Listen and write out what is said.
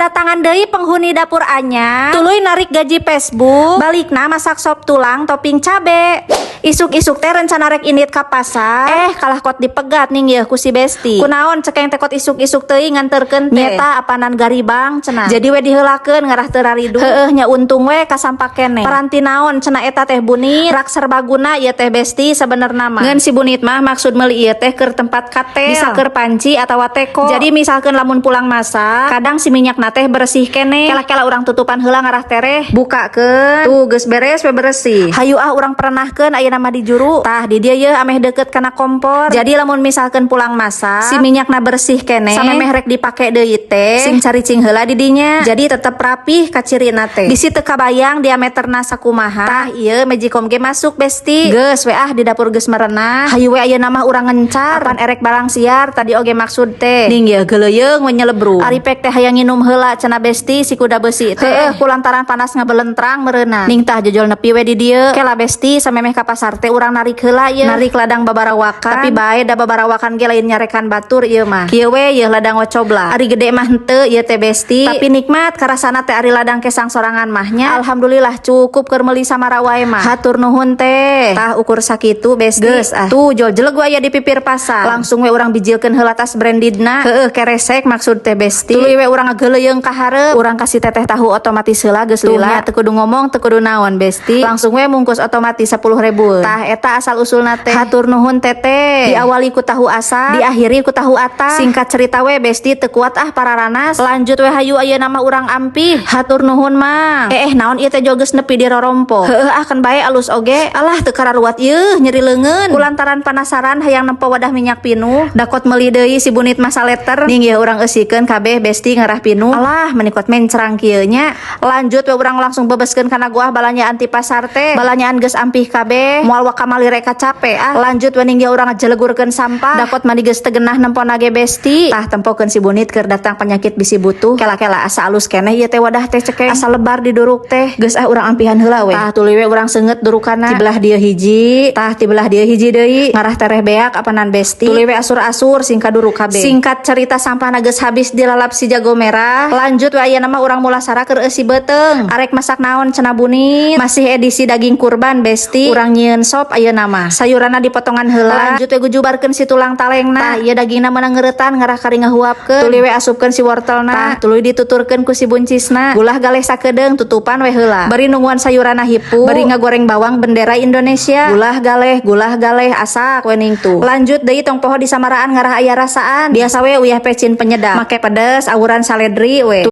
Kedatangan deui penghuni dapur anyar. Tuluy narik gaji Facebook. Balikna masak sop tulang topping cabe. Isuk-isuk teh rencana rek indit ka pasar. Kalah kot dipegat ning yeuh ku si Besti. Kunaon cekeng tekot isuk-isuk teuing nganterkeun teh. Nyeta apanan garibang cenah. Jadi we diheulakeun ngarah teu raridu. Heueuh nya untung we kasampak keneh. Paranti naon cenah eta teh Bunit. Rak serbaguna ieu teh Besti sabenerna mah. Ngeun si Bunit mah maksud meuli ieu teh keur tempat katel. Bisa keur panci atawa teko. Jadi misalkeun lamun pulang masak, kadang si minyakna teh bersih keneh. Kela-kela urang tutupan heula ngarah tereh. Bukakeun. Tuh geus beres we bersih. Hayu urang perenahkeun aya nama di juru. Tah di dieu yeuh ameh deukeut kana kompor. Jadi lamun misalkeun pulang masak, si minyakna bersih keneh. Samemeh rek dipake deui teh. Sing caricing heula di dinya. Jadi tetep rapih kacirina teh. Bisi teu kabayang diameterna sakumaha. Tah ieu Magicom ge masuk Besti. Geus we di dapur geus merenah. Hayu we ayeuna mah urang ngencar. Apan erek balang siar tadi oge maksud teh. Ning yeuh geleuyeung we nyelebru. Ari pek teh hayang nginum heula cenah Besti si kuda besi teh. Kulantaran panas ngabelentrang mereunah. Ning tah jojol nepi we di dieu. Kela Besti samemeh ka pasar teh urang narik heula ieu. Narik ladang babarawakan. Tapi bae da babarawakan ge lain nyarekan batur ieu mah. Kieu we yeuh ladang ocobla. Ari gede mah henteu ieu teh Besti. Tapi nikmat karasana teh ari ladang kesang sorangan mahnya. Alhamdulillah cukup keur meuli samara wae mah. Hatur nuhun teh. Tah ukur sakitu Besti. Geus tuh jol jeleg we aya di pipir pasar. Langsung we urang bijilkeun heula tas brandedna. Heueuh keresek maksud teh Besti. Tuluy we urang ngageleuyeung ka hareup. Urang kasih teteh tahu otomatis heula geus lila. Teu kudu ngomong teu kudu naon Besti. Langsung we mungkus otomatis 10.000. Tah eta asal usulna teh. Hatur nuhun teteh. Diawali ku tahu asam, diakhiri ku tahu atah. Singkat cerita we Besti teu kuat pararanas. Lanjut we hayu ayeuna mah urang ampih. Hatur nuhun mang. Naon ieu teh jogeus nepi di rorompo. Heueuh kan bae alus oge. Alah teu kararuat yeuh nyeri leungeun. Kulantaran penasaran hayang nempo wadah minyak pinuh. Dakot meuli deui si Bunit masa letter. Ning yeuh urang eusikeun kabeh Besti ngarah pinuh. Alah menikot mencerang kieu nya. Lanjut we urang langsung bebeskeun kana goah balanyaan ti pasar teh. Balanyaan geus ampih kabeh. Moal wakamali rek capek Lanjut we ning yeuh urang ngajelegurkeun sampah. Dakot mah geus teu geunah nempona ge Besti. Tah tempokeun si Bunit keur datang penyakit bisi butuh. Kela-kela asa alus keneh ieu teh wadah teh cekeng. Asa lebar diduruk teh. Geus urang ampihan heula we. Tah tuluy we urang seungeut durukanna. Ti belah dieu hiji, tah ti belah dieu hiji deui. Ngarah tereh beak apanan Besti. Tuluy we asur-asur sing kaduruk kabeh. Singkat cerita sampahna geus habis dilalap si jago merah. Lanjut we ayeuna mah urang mulasara keur eusi beuteung. Arek masak naon cenah Bunit? Masih edisi daging kurban Besti. Urang nyieun sop ayeuna mah. Sayuranna dipotongan heula. Lanjut we gujubarkeun si tulang talengna. Tah ieu dagingna meunang ngeuretan ngarah kari ngahuapkeun. Tuluy we asupkeun si wortelna. Tah tuluy dituturkeun ku si buncisna. Gulah galeh sakedeung tutupan we heula. Bari nungguan sayuranna hipu. Bari ngagoreng bawang bendera Indonesia. Gulah galeh asak we ning tu. Lanjut deui tong poho disamaraan ngarah aya rasaan. Biasa we uyah pecin penyedap. Make pedes awuran saledri we.